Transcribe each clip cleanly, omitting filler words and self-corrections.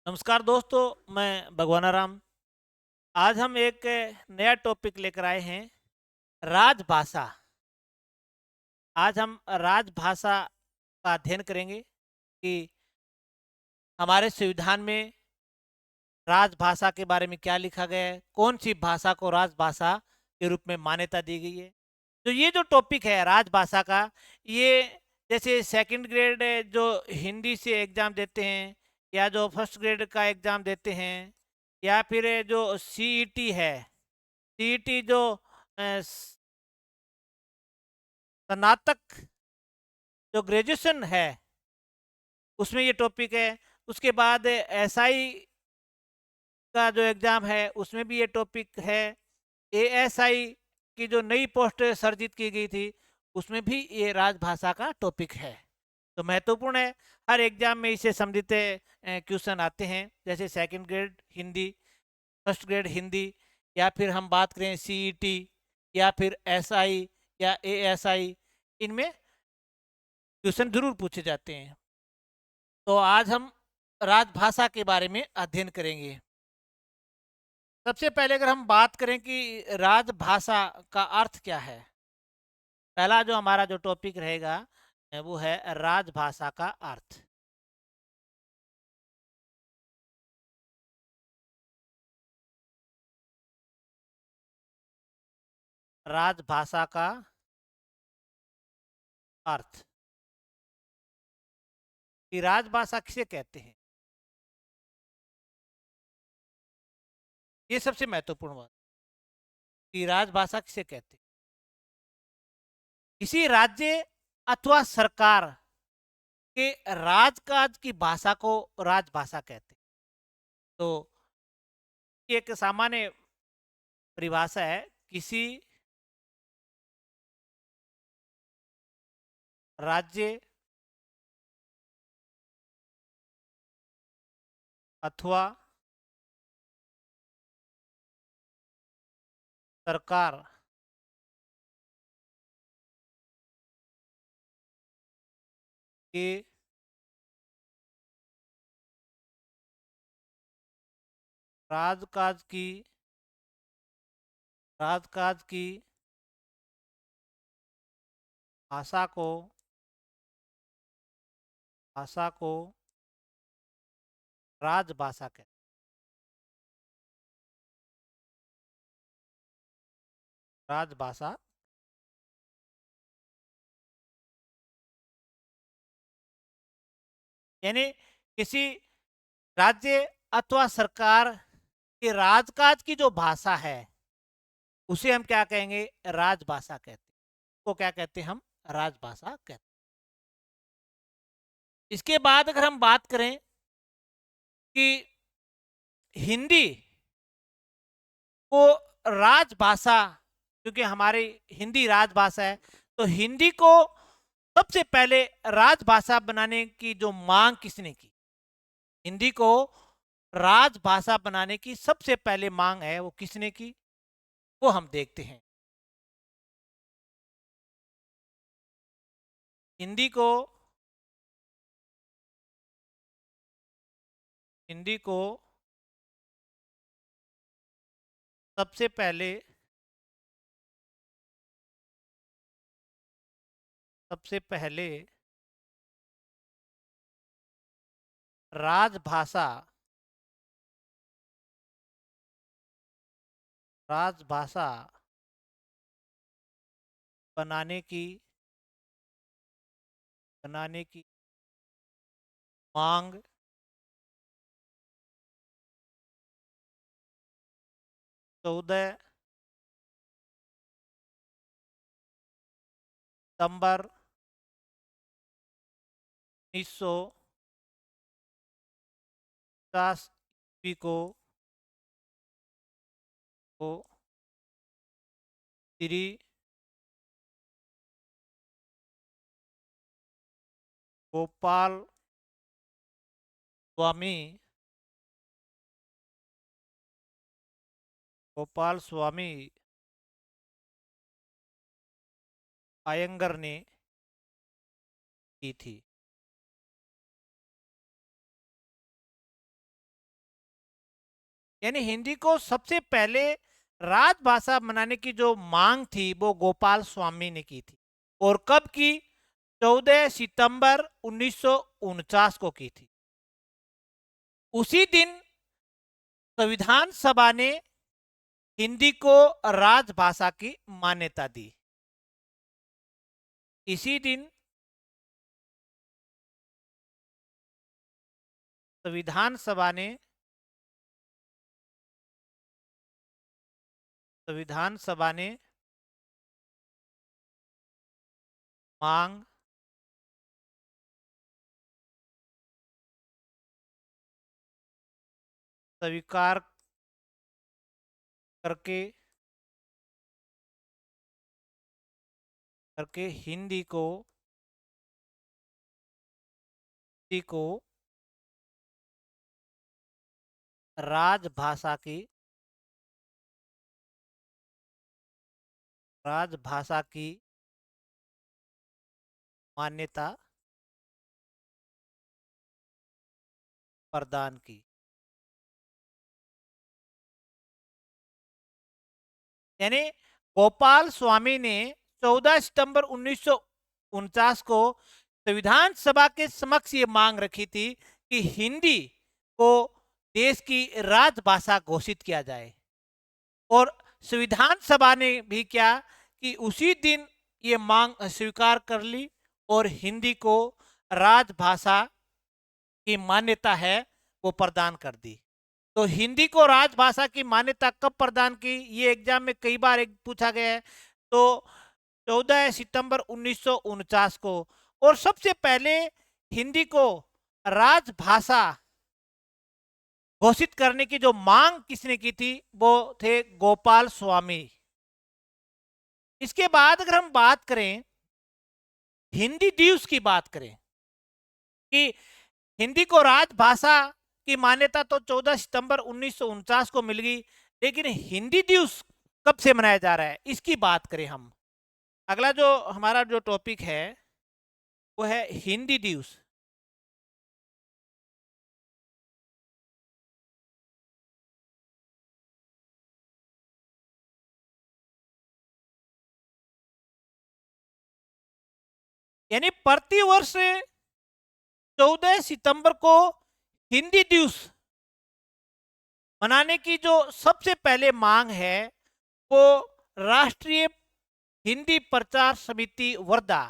नमस्कार दोस्तों, मैं भगवाना राम। आज हम एक नया टॉपिक लेकर आए हैं, राजभाषा। आज हम राजभाषा का अध्ययन करेंगे कि हमारे संविधान में राजभाषा के बारे में क्या लिखा गया है, कौन सी भाषा को राजभाषा के रूप में मान्यता दी गई है। तो ये जो टॉपिक है राजभाषा का, ये जैसे सेकंड ग्रेड जो हिंदी से एग्जाम देते हैं, या जो फर्स्ट ग्रेड का एग्जाम देते हैं, या फिर जो सीईटी है, सीईटी जो स्नातक जो ग्रेजुएशन है उसमें ये टॉपिक है। उसके बाद एसआई का जो एग्जाम है उसमें भी ये टॉपिक है। एएसआई की जो नई पोस्ट सर्जित की गई थी उसमें भी ये राजभाषा का टॉपिक है। तो महत्वपूर्ण है, हर एग्जाम में इसे संबंधित क्वेश्चन आते हैं, जैसे second grade Hindi, first grade Hindi, या फिर हम बात करें सीईटी, या फिर एसआई या एएसआई, इनमें क्वेश्चन जरूर पूछे जाते हैं। तो आज हम राजभाषा के बारे में अध्ययन करेंगे। सबसे पहले अगर हम बात करें कि राजभाषा का अर्थ क्या है, पहला जो हमारा जो टॉपिक रहेगा वो है राजभाषा का अर्थ। राजभाषा का अर्थ कि राजभाषा किसे कहते हैं, ये सबसे महत्वपूर्ण बात कि राजभाषा किसे कहते हैं। किसी राज्य अथवा सरकार के राजकाज की भाषा को राजभाषा कहते हैं। तो ये एक सामान्य परिभाषा है। किसी राज्य अथवा सरकार के राजकाज की भाषा को राजभाषा कहते हैं। राजभाषा यानी किसी राज्य अथवा सरकार के राजकाज की जो भाषा है उसे हम क्या कहेंगे, राजभाषा कहते हैं। वो क्या कहते हैं, हम राजभाषा कहते हैं। इसके बाद अगर हम बात करें कि हिंदी को राजभाषा, क्योंकि हमारी हिंदी राजभाषा है, तो हिंदी को सबसे पहले राजभाषा बनाने की जो मांग किसने की, हिंदी को राजभाषा बनाने की सबसे पहले मांग है वो किसने की, वो हम देखते हैं। हिंदी को हिंदी को सबसे पहले सबसे पहले राजभाषा राजभाषा बनाने की मांग 14 सितंबर 1950 ईस्वी को श्री गोपाल स्वामी गोपाल स्वामी अयंगर ने की थी। यानी हिंदी को सबसे पहले राजभाषा बनाने की जो मांग थी वो गोपाल स्वामी ने की थी। और कब की? 14 सितंबर 1949 को की थी। उसी दिन संविधान सभा ने हिंदी को राजभाषा की मान्यता दी। इसी दिन संविधान सभा ने संविधान सभा ने मांग स्वीकार करके करके हिंदी को राजभाषा की राजभाषा की मान्यता प्रदान की। यानी गोपाल स्वामी ने 14 सितंबर 1949 को संविधान सभा के समक्ष ये मांग रखी थी कि हिंदी को देश की राजभाषा घोषित किया जाए। और संविधान सभा ने भी क्या कि उसी दिन ये मांग स्वीकार कर ली और हिंदी को राजभाषा की मान्यता है वो प्रदान कर दी। तो हिंदी को राजभाषा की मान्यता कब प्रदान की, ये एग्जाम में कई बार एक पूछा गया है। तो 14 सितंबर 1949 को। और सबसे पहले हिंदी को राजभाषा घोषित करने की जो मांग किसने की थी वो थे गोपाल स्वामी। इसके बाद अगर हम बात करें हिंदी दिवस की बात करें कि हिंदी को राजभाषा की मान्यता तो 14 सितंबर 1949 को मिल गई, लेकिन हिंदी दिवस कब से मनाया जा रहा है इसकी बात करें हम। अगला जो हमारा जो टॉपिक है वो है हिंदी दिवस। यानी प्रतिवर्ष 14 सितंबर को हिंदी दिवस मनाने की जो सबसे पहले मांग है वो राष्ट्रीय हिंदी प्रचार समिति वर्धा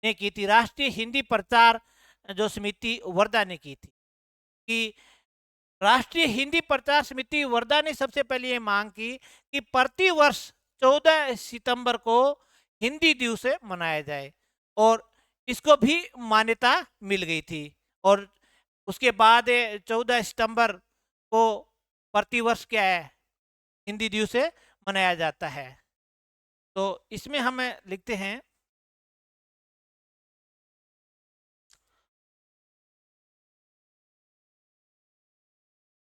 ने की थी। राष्ट्रीय हिंदी प्रचार जो समिति वर्धा ने की थी कि राष्ट्रीय हिंदी प्रचार समिति वर्धा ने सबसे पहले ये मांग की कि प्रति वर्ष 14 सितंबर को हिंदी दिवस मनाया जाए। और इसको भी मान्यता मिल गई थी। और उसके बाद 14 सितंबर को प्रतिवर्ष क्या है हिंदी दिवस मनाया जाता है। तो इसमें हम लिखते हैं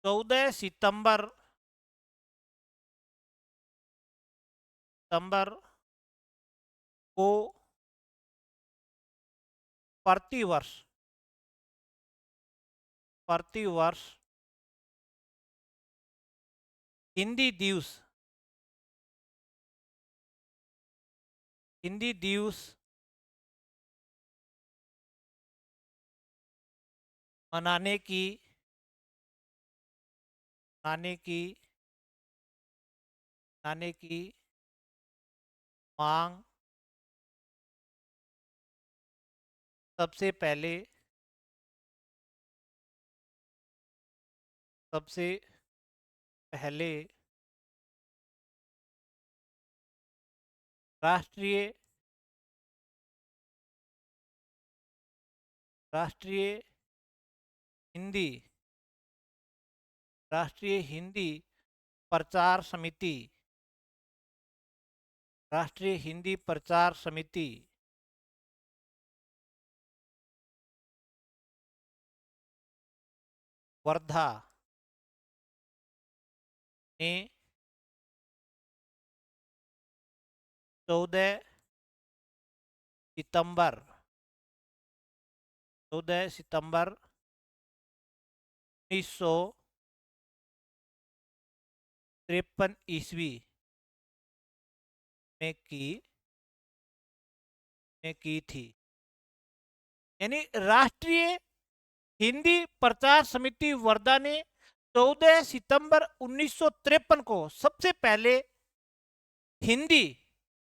14 सितंबर को प्रतिवर्ष हिंदी दिवस मनाने की मनाने की मनाने की मांग सबसे पहले सबसे पहले राष्ट्रीय राष्ट्रीय हिंदी राष्ट्रीय हिंदी प्रचार समिति राष्ट्रीय हिंदी प्रचार समिति वर्धा ने 14 सितंबर 14 सितंबर ईस्वी में की थी। यानी राष्ट्रीय हिंदी प्रचार समिति वर्धा ने 14 सितंबर 1953 को सबसे पहले हिंदी,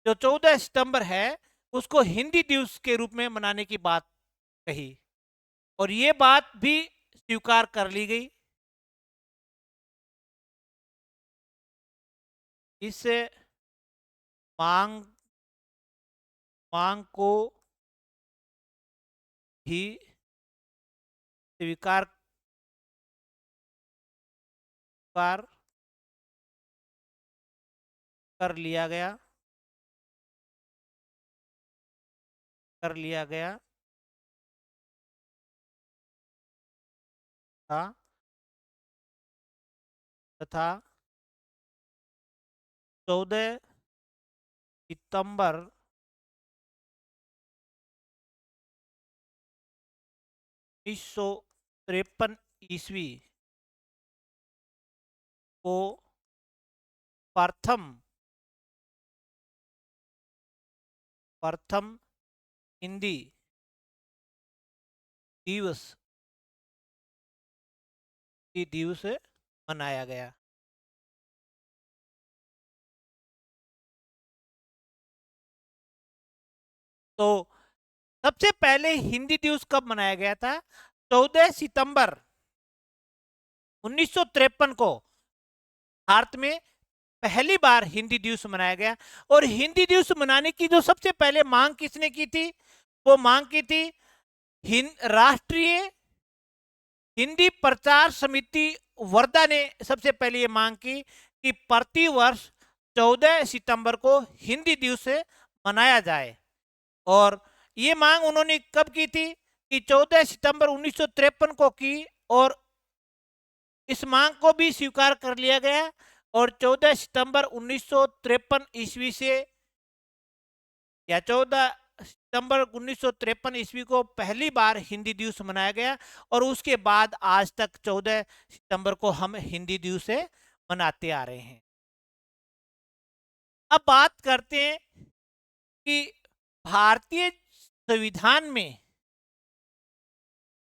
जो 14 सितंबर है, उसको हिंदी दिवस के रूप में मनाने की बात कही और ये बात भी स्वीकार कर ली गई। इस मांग को भी स्वीकार कर लिया गया था तथा 14 सितंबर 1953 ईस्वी को प्रथम हिंदी दिवस मनाया गया। तो सबसे पहले हिंदी दिवस कब मनाया गया था? 14 सितंबर 1953 को भारत में पहली बार हिंदी दिवस मनाया गया। और हिंदी दिवस मनाने की जो सबसे पहले मांग किसने की थी? वो मांग की थी राष्ट्रीय हिंदी प्रचार समिति वर्धा ने सबसे पहले ये मांग की कि प्रति वर्ष 14 सितंबर को हिंदी दिवस मनाया जाए। और ये मांग उन्होंने कब की थी? कि 14 सितंबर 1953 को की और इस मांग को भी स्वीकार कर लिया गया और 14 सितंबर 1953 ईस्वी से या 14 सितंबर 1953 ईस्वी को पहली बार हिंदी दिवस मनाया गया और उसके बाद आज तक 14 सितंबर को हम हिंदी दिवस मनाते आ रहे हैं। अब बात करते हैं कि भारतीय संविधान में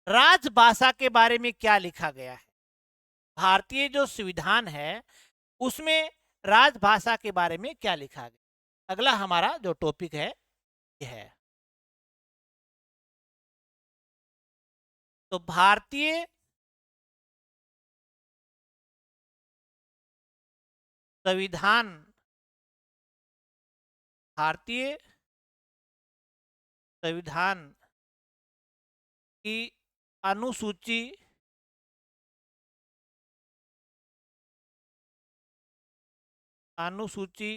राजभाषा के बारे में क्या लिखा गया है। भारतीय जो संविधान है उसमें राजभाषा के बारे में क्या लिखा गया। अगला हमारा जो टॉपिक है यह है। तो भारतीय संविधान की अनुसूची अनुसूची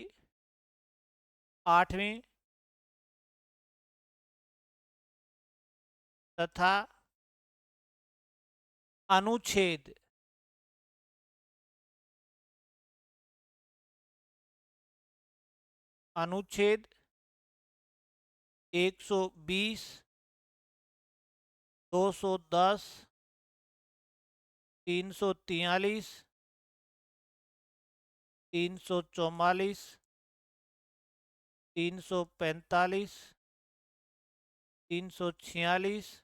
8वीं तथा अनुच्छेद 120, 210, 343, 344, 345, 346,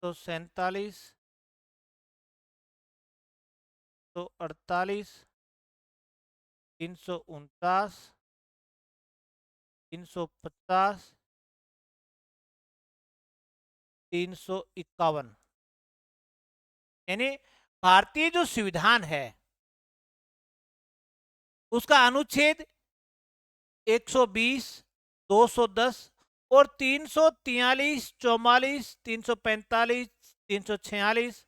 347, 348, 349, 350, 351। यानी भारतीय जो संविधान है उसका अनुच्छेद 120, 210 और 343, 44, 345, 346,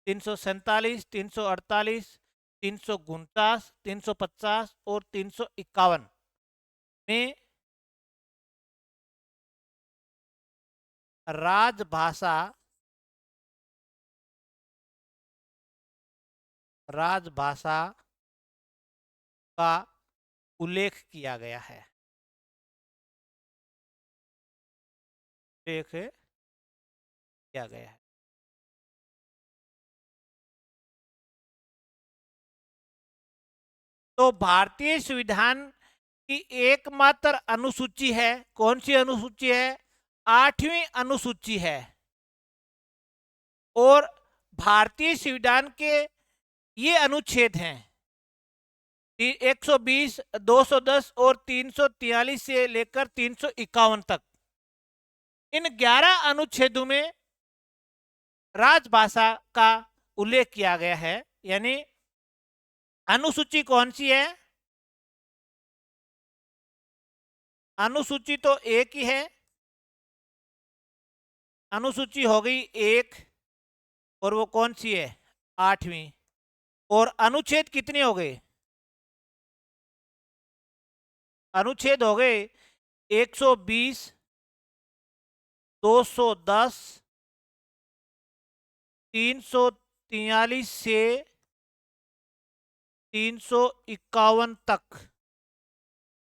347, 348, 349, 350 और 351 में राजभाषा का उल्लेख किया गया है। तो भारतीय संविधान की एकमात्र अनुसूची है, कौन सी अनुसूची है? 8वीं अनुसूची है। और भारतीय संविधान के ये अनुच्छेद हैं 120, 210 और 343 से लेकर 351 तक। इन 11 अनुच्छेदों में राजभाषा का उल्लेख किया गया है। यानी अनुसूची कौन सी है? अनुसूची तो एक ही है, अनुसूची हो गई एक, और वो कौन सी है? 8वीं। और अनुच्छेद कितने हो गए? अनुच्छेद हो गए 120, 210, 343 से 351 तक।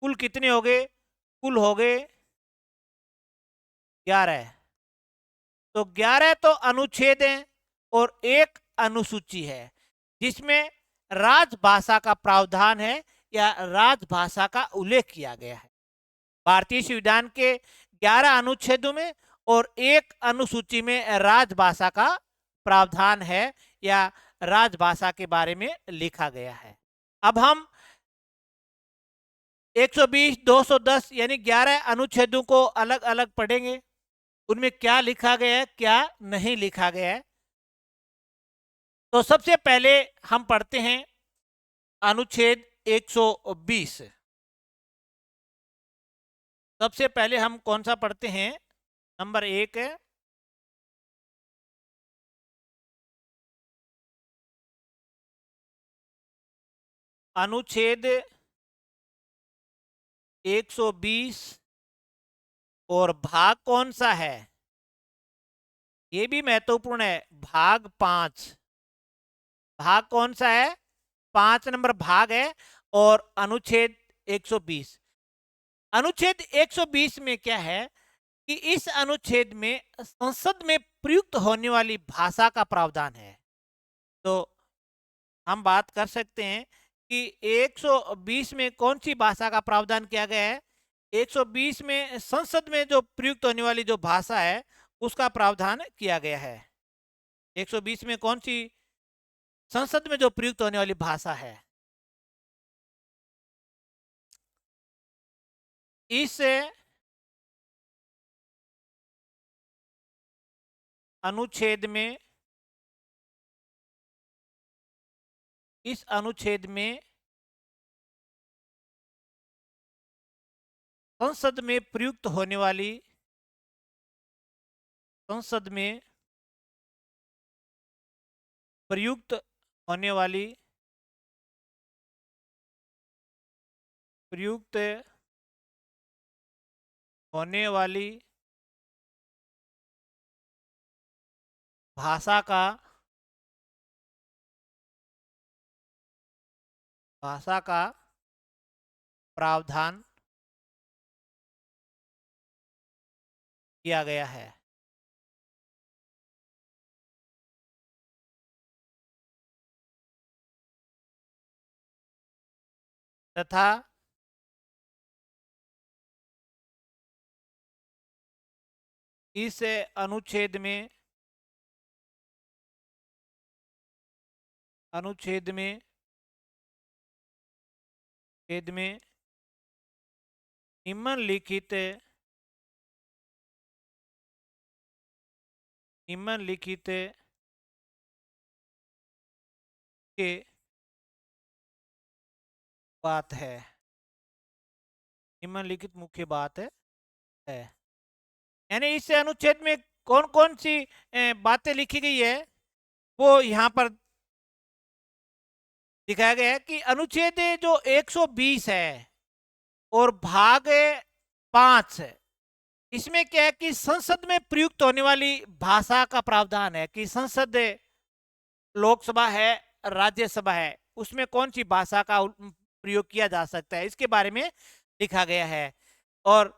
कुल कितने हो गए? कुल हो गए 11। तो 11 तो अनुच्छेद हैं और एक अनुसूची है जिसमें राजभाषा का प्रावधान है या राजभाषा का उल्लेख किया गया है। भारतीय संविधान के 11 अनुच्छेदों में और एक अनुसूची में राजभाषा का प्रावधान है या राजभाषा के बारे में लिखा गया है। अब हम 120, 210 यानी 11 अनुच्छेदों को अलग अलग पढ़ेंगे, उनमें क्या लिखा गया है, क्या नहीं लिखा गया है। तो सबसे पहले हम पढ़ते हैं अनुच्छेद 120। सबसे पहले हम कौन सा पढ़ते हैं? नंबर 1 है अनुच्छेद 120 और भाग कौन सा है? ये भी महत्वपूर्ण है, भाग 5। भाग कौन सा है? 5 नंबर भाग है। और अनुच्छेद 120, अनुच्छेद 120 में क्या है कि इस अनुच्छेद में संसद में प्रयुक्त होने वाली भाषा का प्रावधान है। तो हम बात कर सकते हैं कि 120 में कौन सी भाषा का प्रावधान किया गया है? 120 में संसद में जो प्रयुक्त होने वाली जो भाषा है उसका प्रावधान किया गया है। 120 में कौन सी संसद में जो प्रयुक्त होने वाली भाषा है? इस अनुच्छेद में संसद में प्रयुक्त होने वाली संसद में प्रयुक्त होने वाली प्रयुक्त होने वाली भाषा का प्रावधान किया गया है। तथा इस अनुच्छेद में निम्नलिखित के बात है, निम्नलिखित मुख्य बात है। यानी इस अनुच्छेद में कौन कौन सी बातें लिखी गई है वो यहाँ पर दिखाया गया है कि अनुच्छेद जो 120 है और भाग 5 है, इसमें क्या है कि संसद में प्रयुक्त होने वाली भाषा का प्रावधान है कि संसद लोकसभा है, राज्यसभा है, उसमें कौन सी भाषा का प्रयोग किया जा सकता है, इसके बारे में लिखा गया है। और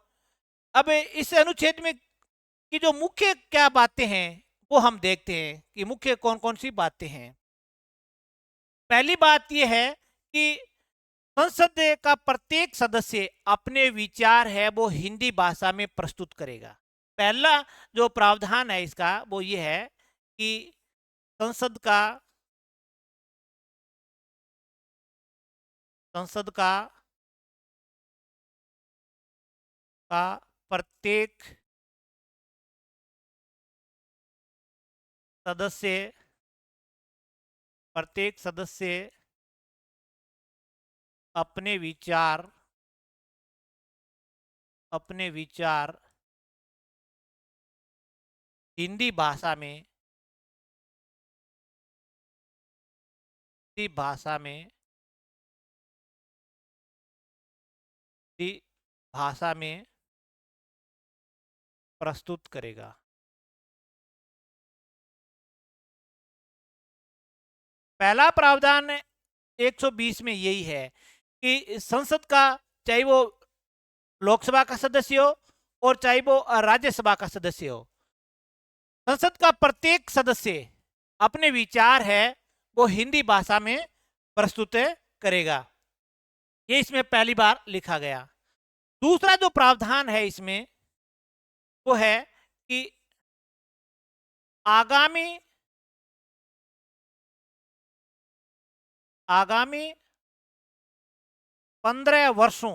अब इस अनुच्छेद में की जो मुख्य क्या बातें हैं वो हम देखते हैं कि मुख्य कौन कौन सी बातें हैं। पहली बात यह है कि संसद का प्रत्येक सदस्य अपने विचार है वो हिंदी भाषा में प्रस्तुत करेगा। पहला जो प्रावधान है इसका वो ये है कि संसद का संसद का प्रत्येक सदस्य अपने विचार हिंदी भाषा में हिंदी भाषा में प्रस्तुत करेगा। पहला प्रावधान 120 में यही है कि संसद का, चाहे वो लोकसभा का सदस्य हो और चाहे वो राज्यसभा का सदस्य हो, संसद का प्रत्येक सदस्य अपने विचार है वो हिंदी भाषा में प्रस्तुत करेगा। ये इसमें पहली बार लिखा गया। दूसरा जो प्रावधान है इसमें वो है कि आगामी 15 वर्षों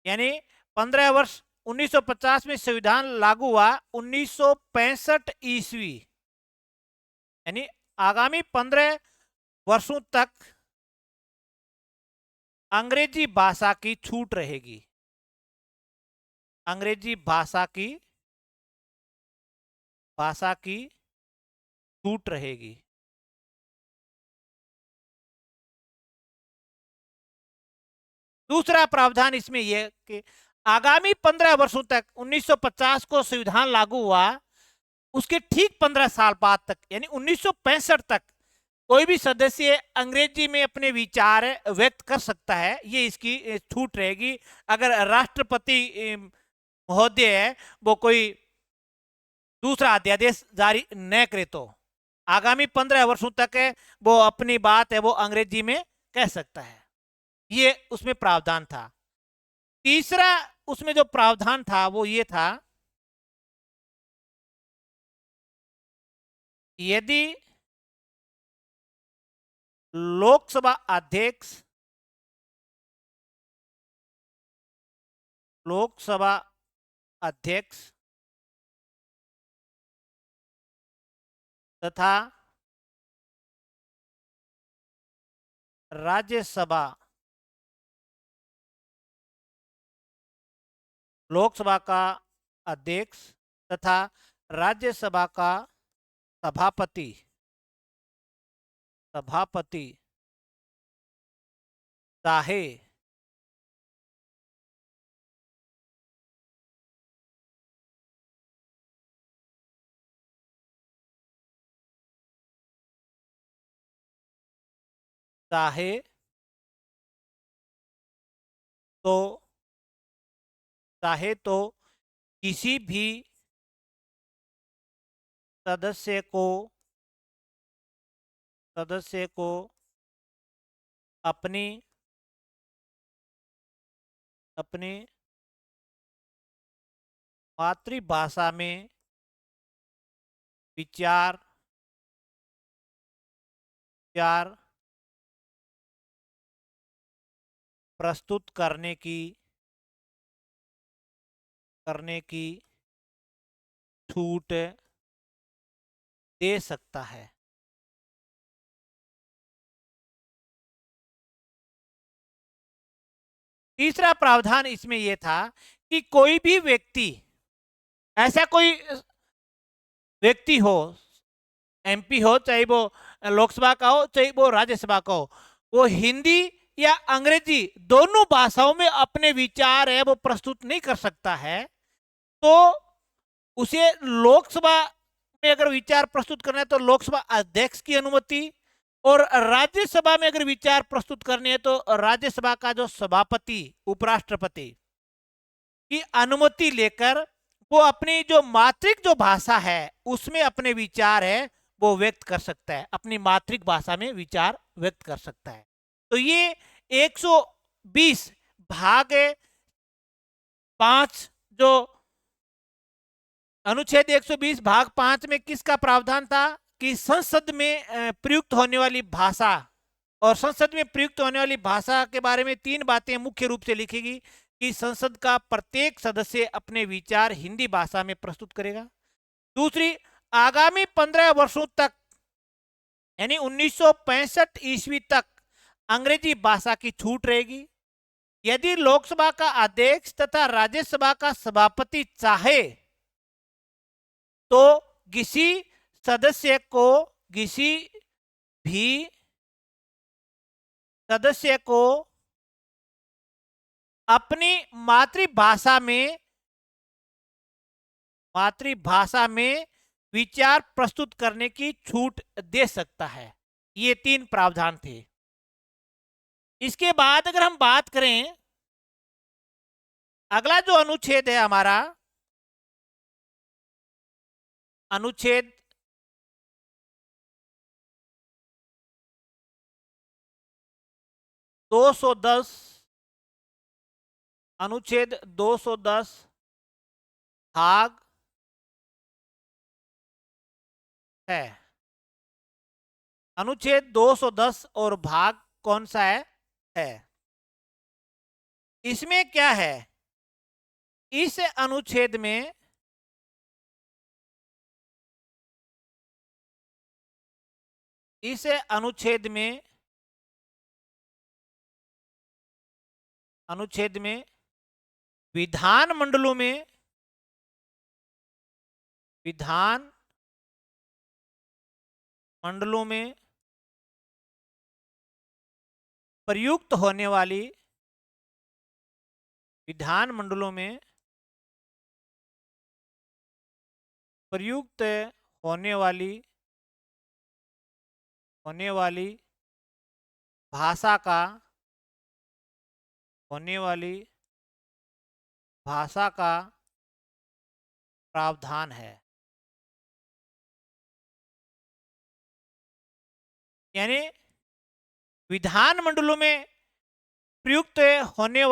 यानी 15 वर्ष 1950 में संविधान लागू हुआ, 1965 ईस्वी, यानी आगामी 15 वर्षों तक अंग्रेजी भाषा की छूट रहेगी। अंग्रेजी भाषा की छूट रहेगी। दूसरा प्रावधान इसमें यह कि आगामी 15 वर्षों तक, 1950 को संविधान लागू हुआ, उसके ठीक 15 साल बाद तक यानी 1965 तक कोई भी सदस्य अंग्रेजी में अपने विचार व्यक्त कर सकता है। ये इसकी छूट रहेगी। अगर राष्ट्रपति महोदय है वो कोई दूसरा अध्यादेश जारी न करे तो आगामी 15 वर्षों तक है वो अपनी बात है वो अंग्रेजी में कह सकता है। ये उसमें प्रावधान था। तीसरा उसमें जो प्रावधान था वो ये था, यदि लोकसभा अध्यक्ष तथा राज्यसभा, लोकसभा का अध्यक्ष तथा राज्यसभा का सभापति चाहे तो किसी भी सदस्य को अपनी मातृभाषा में विचार प्रस्तुत करने की छूट दे सकता है। तीसरा प्रावधान इसमें यह था कि कोई भी व्यक्ति, ऐसा कोई व्यक्ति हो, एमपी हो, चाहे वो लोकसभा का हो चाहे वो राज्यसभा का हो, वो हिंदी या अंग्रेजी दोनों भाषाओं में अपने विचार है वो प्रस्तुत नहीं कर सकता है, तो उसे लोकसभा में अगर विचार प्रस्तुत करना है तो लोकसभा अध्यक्ष की अनुमति, और राज्यसभा में अगर विचार प्रस्तुत करने हैं तो राज्यसभा का जो सभापति, उपराष्ट्रपति की अनुमति लेकर वो अपनी जो मातृक जो भाषा है उसमें अपने विचार है वो व्यक्त कर सकता है, अपनी मातृभाषा में विचार व्यक्त कर सकता है। तो ये 120 भाग 5 जो अनुच्छेद 120 भाग 5 में किसका प्रावधान था कि संसद में प्रयुक्त होने वाली भाषा, और संसद में प्रयुक्त होने वाली भाषा के बारे में 3 बातें मुख्य रूप से लिखेगी कि संसद का प्रत्येक सदस्य अपने विचार हिंदी भाषा में प्रस्तुत करेगा। दूसरी, आगामी 15 वर्षों तक यानी 1965 ईस्वी तक अंग्रेजी भाषा की छूट रहेगी। यदि लोकसभा का अध्यक्ष तथा राज्यसभा का सभापति चाहे तो किसी सदस्य को किसी भी सदस्य को अपनी मातृभाषा में विचार प्रस्तुत करने की छूट दे सकता है। ये 3 प्रावधान थे। इसके बाद अगर हम बात करें, अगला जो अनुच्छेद है हमारा, अनुच्छेद 210, अनुच्छेद 210 भाग है। अनुच्छेद 210 और भाग कौन सा है? इसमें क्या है? इस अनुच्छेद में अनुच्छेद में विधान मंडलों में प्रयुक्त होने वाली भाषा का प्रावधान है। यानी विधान मंडलों में प्रयुक्त होने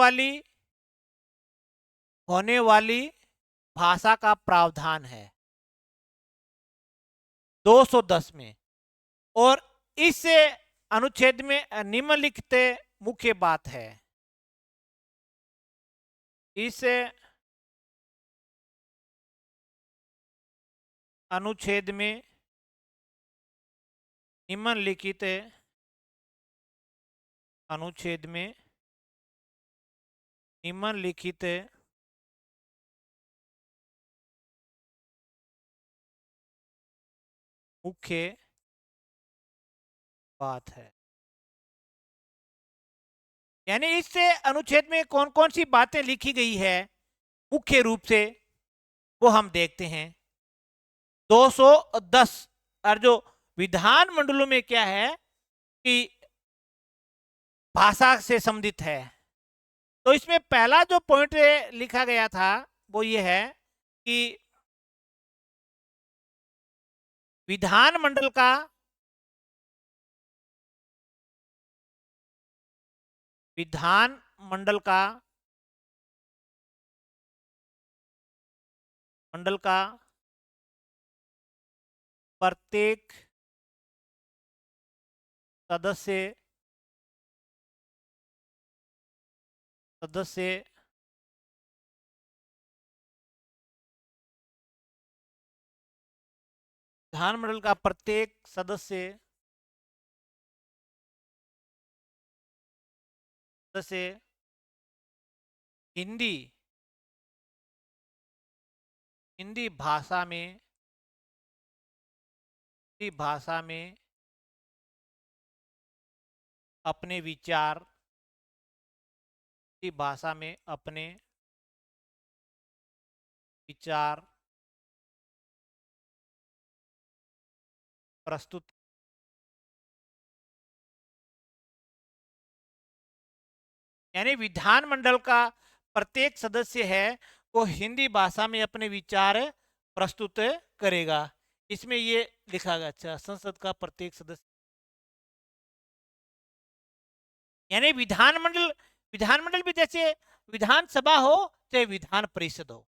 वाली भाषा का प्रावधान है 210 में। और इस अनुच्छेद में निम्नलिखित मुख्य बात है। इस अनुच्छेद में निम्नलिखित मुख्य बात है। यानी इस अनुच्छेद में कौन कौन सी बातें लिखी गई है मुख्य रूप से, वो हम देखते हैं। 210 और जो विधान मंडलों में क्या है कि भाषा से संबंधित है। तो इसमें पहला जो पॉइंट लिखा गया था वो ये है कि विधानमंडल का प्रत्येक सदस्य विधानमंडल का प्रत्येक सदस्य हिंदी भाषा में अपने विचार प्रस्तुत। यानी विधानमंडल का प्रत्येक सदस्य है वो हिंदी भाषा में अपने विचार प्रस्तुत करेगा। इसमें ये लिखा गया, अच्छा, संसद का प्रत्येक सदस्य, यानी विधानमंडल, विधानमंडल भी जैसे विधानसभा हो चाहे विधान परिषद हो,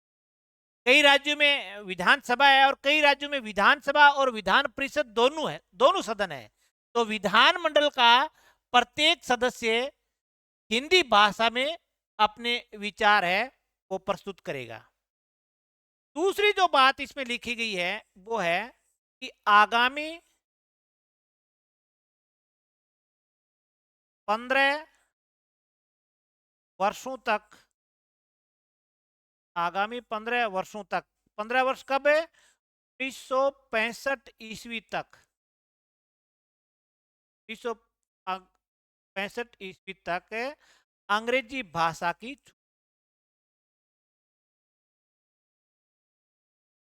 कई राज्यों में विधानसभा है और कई राज्यों में विधानसभा और विधान परिषद दोनों है, दोनों सदन है। तो विधानमंडल का प्रत्येक सदस्य हिंदी भाषा में अपने विचार है वो प्रस्तुत करेगा। दूसरी जो बात इसमें लिखी गई है वो है कि आगामी 15 वर्षों तक, आगामी 15 वर्षों तक, 15 वर्ष कब है, 1965 ईस्वी तक, 1965 ईस्वी तक अंग्रेजी भाषा की,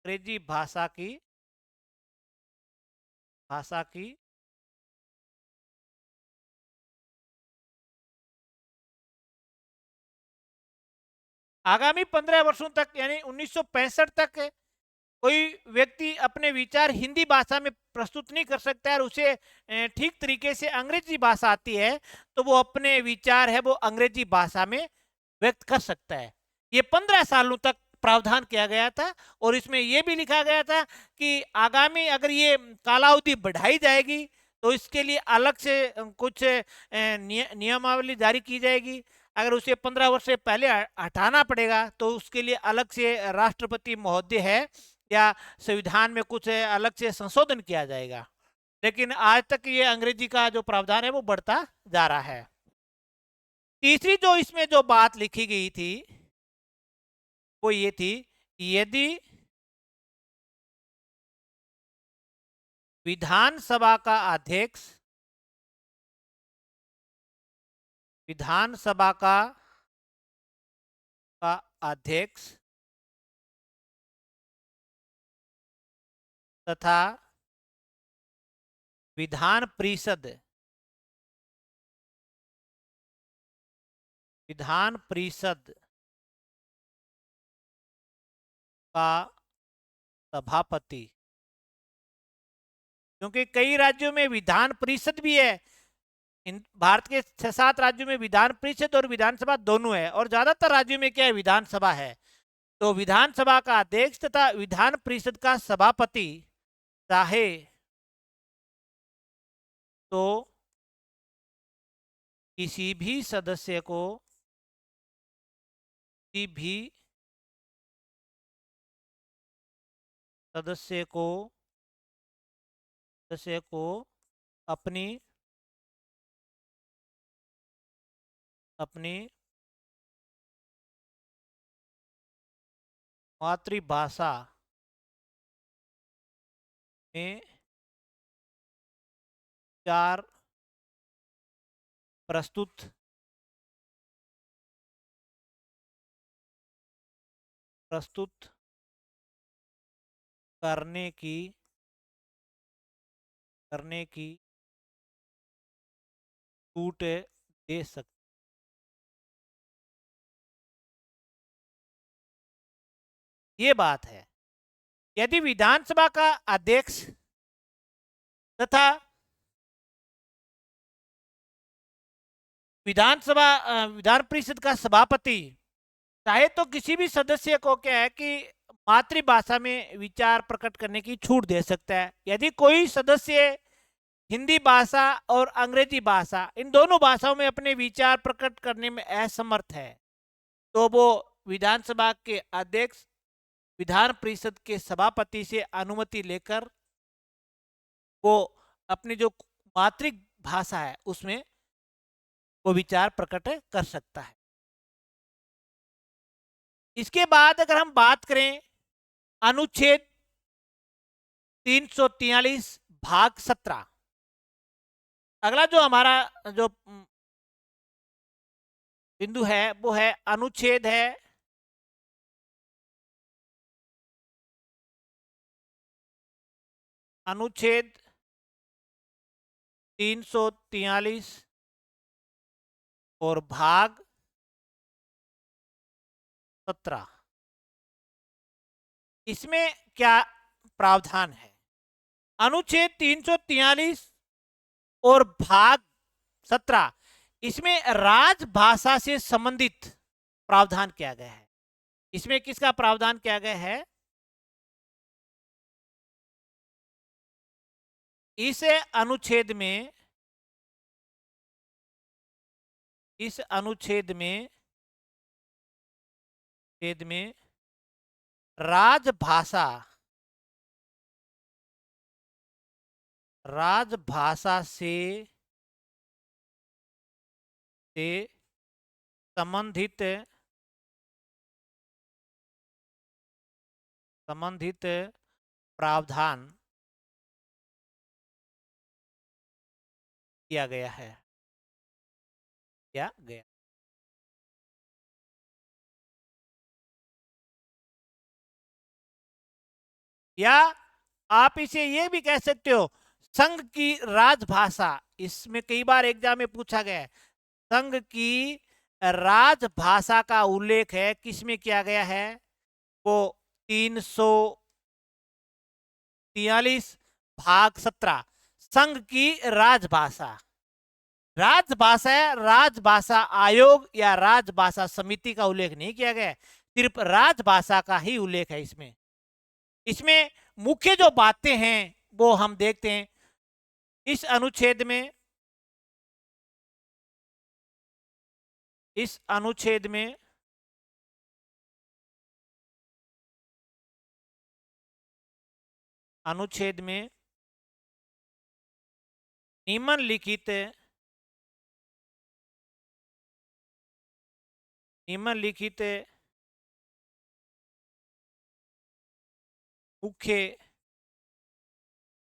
अंग्रेजी भाषा की आगामी 15 वर्षों तक यानी 1965 तक कोई व्यक्ति अपने विचार हिंदी भाषा में प्रस्तुत नहीं कर सकता है और उसे ठीक तरीके से अंग्रेजी भाषा आती है तो वो अपने विचार है वो अंग्रेजी भाषा में व्यक्त कर सकता है। ये 15 सालों तक प्रावधान किया गया था और इसमें यह भी लिखा गया था कि आगामी अगर ये कालावधि बढ़ाई जाएगी तो इसके लिए अलग से कुछ नियमावली जारी की जाएगी। अगर उसे 15 वर्ष से पहले हटाना पड़ेगा तो उसके लिए अलग से राष्ट्रपति महोदय है या संविधान में कुछ अलग से संशोधन किया जाएगा। लेकिन आज तक ये अंग्रेजी का जो प्रावधान है वो बढ़ता जा रहा है। तीसरी जो इसमें जो बात लिखी गई थी वो ये थी, यदि विधानसभा का अध्यक्ष, विधानसभा का अध्यक्ष तथा विधान परिषद, विधान परिषद का सभापति, क्योंकि कई राज्यों में विधान परिषद भी है, इन भारत के 6-7 राज्यों में विधान परिषद और विधानसभा दोनों है और ज्यादातर राज्यों में क्या है, विधानसभा है। तो विधानसभा का अध्यक्ष तथा विधान परिषद का सभापति चाहे तो किसी भी सदस्य को, किसी भी सदस्य को, सदस्य को अपनी अपनी मातृभाषा में विचार प्रस्तुत करने की छूट दे सकते। ये बात है, यदि विधानसभा का अध्यक्ष तथा विधान परिषद का सभापति चाहे तो किसी भी सदस्य को क्या है कि मातृभाषा में विचार प्रकट करने की छूट दे सकता है। यदि कोई सदस्य हिंदी भाषा और अंग्रेजी भाषा इन दोनों भाषाओं में अपने विचार प्रकट करने में असमर्थ है तो वो विधानसभा के अध्यक्ष विधान परिषद के सभापति से अनुमति लेकर वो अपनी जो मातृभाषा है उसमें वो विचार प्रकट कर सकता है। इसके बाद अगर हम बात करें अनुच्छेद 343 भाग 17, अगला जो हमारा जो बिंदु है वो है अनुच्छेद है अनुच्छेद 343 और भाग 17। इसमें क्या प्रावधान है, अनुच्छेद 343 और भाग 17, इसमें राजभाषा से संबंधित प्रावधान किया गया है। इसमें किसका प्रावधान किया गया है? इस अनुच्छेद में छेद में राजभाषा से संबंधित प्रावधान किया गया है। या आप इसे ये भी कह सकते हो, संघ की राजभाषा। इसमें कई बार एग्जाम में पूछा गया है, संघ की राजभाषा का उल्लेख है किसमें किया गया है? वो 343 भाग 17, संघ की राजभाषा। राजभाषा आयोग या राजभाषा समिति का उल्लेख नहीं किया गया है, सिर्फ राजभाषा का ही उल्लेख है इसमें। इसमें मुख्य जो बातें हैं वो हम देखते हैं इस अनुच्छेद में। अनुच्छेद में निम्नलिखित मुख्य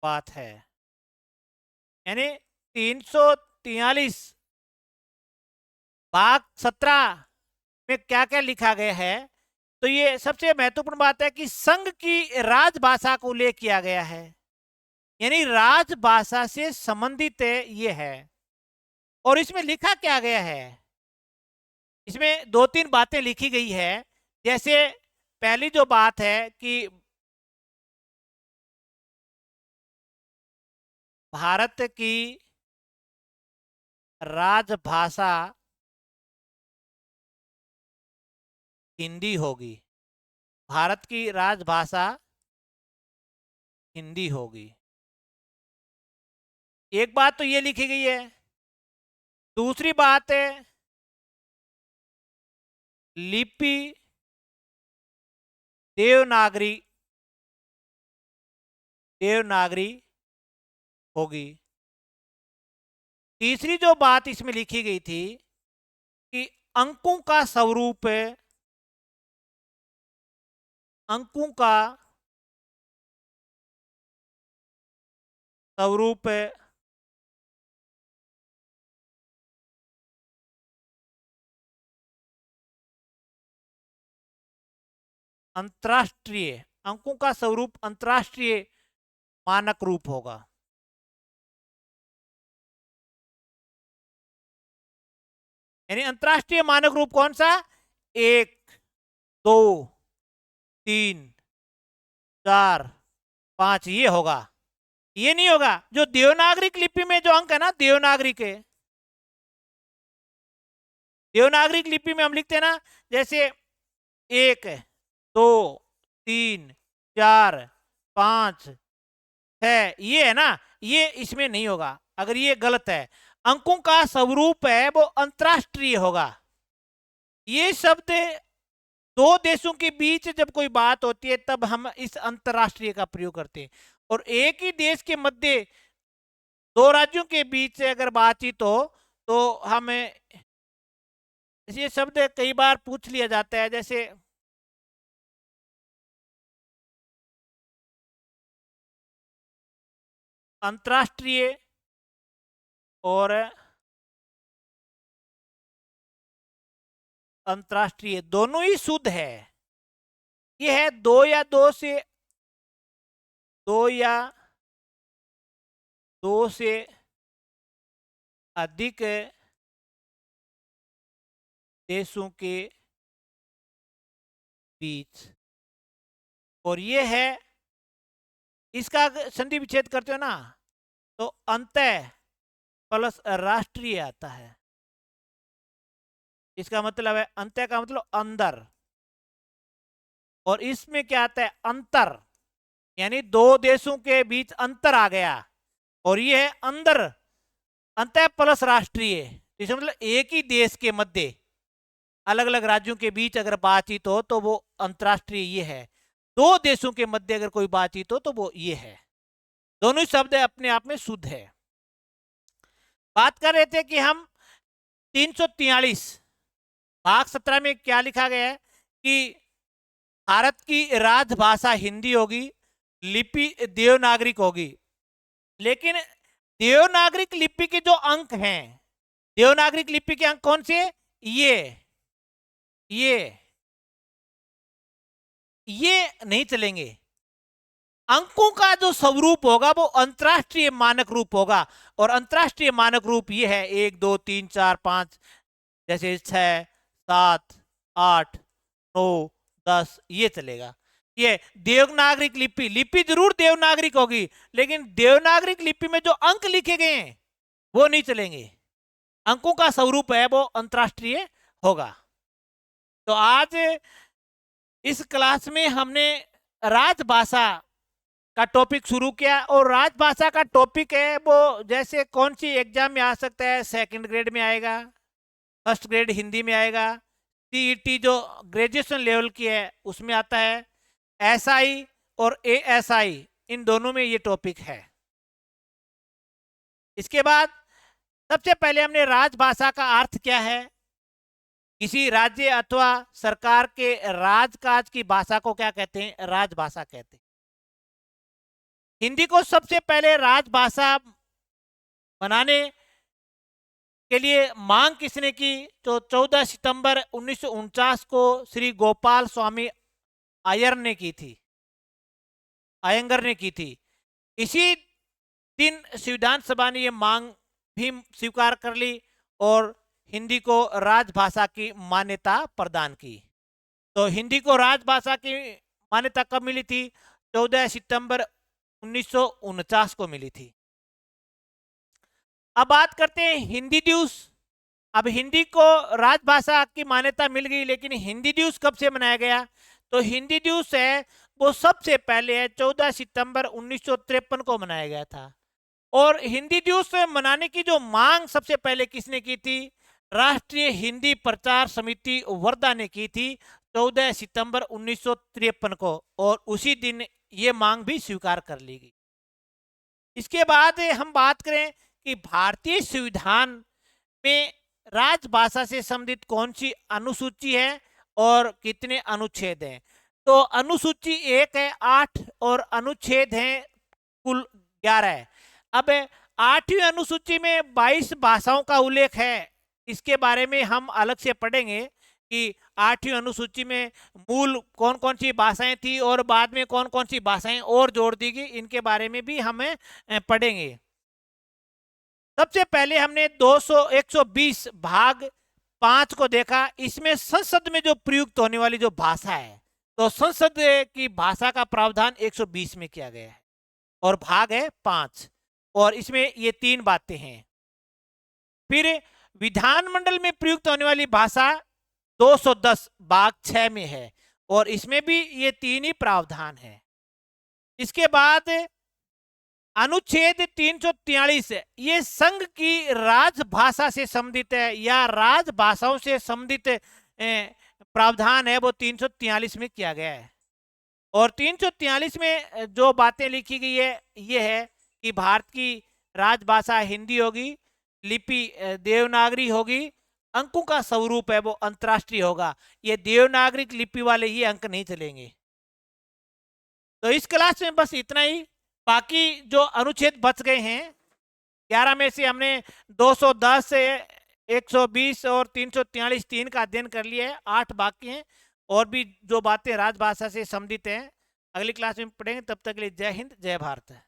बात है। यानी 343 भाग 17 में क्या क्या लिखा गया है, तो ये सबसे महत्वपूर्ण बात है कि संघ की राजभाषा को उल्लेख किया गया है, यानी राजभाषा से संबंधित ये है। और इसमें लिखा क्या गया है? इसमें दो तीन बातें लिखी गई है। जैसे पहली जो बात है कि भारत की राजभाषा हिंदी होगी। भारत की राजभाषा हिंदी होगी, एक बात तो ये लिखी गई है। दूसरी बात है लिपि देवनागरी होगी। तीसरी जो बात इसमें लिखी गई थी कि अंकों का स्वरूप अंतरराष्ट्रीय, अंकों का स्वरूप अंतरराष्ट्रीय मानक रूप होगा। यानी अंतरराष्ट्रीय मानक रूप कौन सा? 1, 2, 3, 4, 5 ये होगा। ये नहीं होगा जो देवनागरिक लिपि में जो अंक है ना, देवनागरिक लिपि में हम लिखते हैं ना, जैसे 1, 2, 3, 4, 5, 6 ये है ना, ये इसमें नहीं होगा। अगर ये गलत है, अंकों का स्वरूप है वो अंतरराष्ट्रीय होगा। ये शब्द दो देशों के बीच जब कोई बात होती है तब हम इस अंतरराष्ट्रीय का प्रयोग करते हैं। और एक ही देश के मध्य दो राज्यों के बीच से अगर बातचीत हो तो हमें ये शब्द कई बार पूछ लिया जाता है, जैसे अंतरराष्ट्रीय और अंतरराष्ट्रीय दोनों ही शुद्ध है। ये है दो या दो से अधिक देशों के बीच। और ये है इसका संधि विच्छेद करते हो ना तो अंतः प्लस राष्ट्रीय आता है। इसका मतलब है अंतः का मतलब अंदर, और इसमें क्या आता है अंतर, यानी दो देशों के बीच अंतर आ गया, और ये है अंदर अंतः प्लस राष्ट्रीय। इसका मतलब एक ही देश के मध्य अलग अलग राज्यों के बीच अगर बातचीत हो तो वो अंतरराष्ट्रीय ये है, दो देशों के मध्य अगर कोई बातचीत हो तो वो ये है। दोनों ही शब्द अपने आप में शुद्ध है। बात कर रहे थे कि हम 343 भाग 17 में क्या लिखा गया है कि भारत की राजभाषा हिंदी होगी, लिपि देवनागरिक होगी। लेकिन देवनागरिक लिपि के जो अंक हैं, देवनागरिक लिपि के अंक कौन से? ये नहीं चलेंगे। अंकों का जो स्वरूप होगा वो अंतरराष्ट्रीय मानक रूप होगा, और अंतरराष्ट्रीय मानक रूप ये है 1 2 3 4 5, जैसे 6 7 8 9 10, ये चलेगा। ये देवनागरिक लिपि, लिपि जरूर देवनागरिक होगी, लेकिन देवनागरिक लिपि में जो अंक लिखे गए हैं वो नहीं चलेंगे। अंकों का स्वरूप है वो अंतरराष्ट्रीय होगा। तो आज इस क्लास में हमने राजभाषा का टॉपिक शुरू किया, और राजभाषा का टॉपिक है वो जैसे कौन सी एग्जाम में आ सकता है, सेकंड ग्रेड में आएगा, फर्स्ट ग्रेड हिंदी में आएगा, सीईटी जो ग्रेजुएशन लेवल की है उसमें आता है, एसआई और एएसआई इन दोनों में ये टॉपिक है। इसके बाद सबसे पहले हमने राजभाषा का अर्थ क्या है, किसी राज्य अथवा सरकार के राजकाज की भाषा को क्या कहते हैं, राजभाषा कहते हैं। हिंदी को सबसे पहले राजभाषा बनाने के लिए मांग किसने की? तो 14 सितंबर 1949 को श्री गोपाल स्वामी अय्यर ने की थी, अयंगर ने की थी। इसी दिन संविधान सभा ने यह मांग भी स्वीकार कर ली और हिंदी को राजभाषा की मान्यता प्रदान की। तो हिंदी को राजभाषा की मान्यता कब मिली थी? 14 सितंबर 1949 को मिली थी। अब बात करते हैं हिंदी दिवस। अब हिंदी को राजभाषा की मान्यता मिल गई, लेकिन हिंदी दिवस कब से मनाया गया? तो हिंदी दिवस है वो सबसे पहले है 14 सितंबर 1953 को मनाया गया था। और हिंदी दिवस मनाने की जो मांग सबसे पहले किसने की थी? राष्ट्रीय हिंदी प्रचार समिति वर्धा ने की थी 14 सितंबर 1953 को, और उसी दिन ये मांग भी स्वीकार कर ली गई। इसके बाद हम बात करें कि भारतीय संविधान में राजभाषा से संबंधित कौन सी अनुसूची है और कितने अनुच्छेद हैं। तो अनुसूची 1 है 8 और अनुच्छेद हैं कुल 11। अब 8वीं अनुसूची में 22 भाषाओं का उल्लेख है। इसके बारे में हम अलग से पढ़ेंगे कि 8वीं अनुसूची में मूल कौन कौन सी भाषाएं थी और बाद में कौन कौन सी भाषाएं और जोड़ दी गई, इनके बारे में भी हमें पढ़ेंगे। सबसे पहले हमने 120 भाग 5 को देखा। इसमें संसद में जो प्रयुक्त होने वाली जो भाषा है, तो संसद की भाषा का प्रावधान 120 में किया गया है, और भाग है 5, और इसमें ये 3 बातें हैं। फिर विधानमंडल में प्रयुक्त होने वाली भाषा 210 भाग 6 में है, और इसमें भी ये 3 ही प्रावधान है। इसके बाद अनुच्छेद 343 ये संघ की राजभाषा से संबंधित है या राजभाषाओं से संबंधित प्रावधान है, वो 343 में किया गया है। और 343 में जो बातें लिखी गई है ये है कि भारत की राजभाषा हिंदी होगी, लिपि देवनागरी होगी, अंकों का स्वरूप है वो अंतरराष्ट्रीय होगा। ये देवनागरिक लिपि वाले ये अंक नहीं चलेंगे। तो इस क्लास में बस इतना ही। बाकी जो अनुच्छेद बच गए हैं 11 में से हमने 210 से 120 और 343 3 का अध्ययन कर लिया है, 8 बाकी हैं, और भी जो बातें राजभाषा से संबंधित हैं अगली क्लास में पढ़ेंगे। तब तक के लिए जय हिंद जय भारत।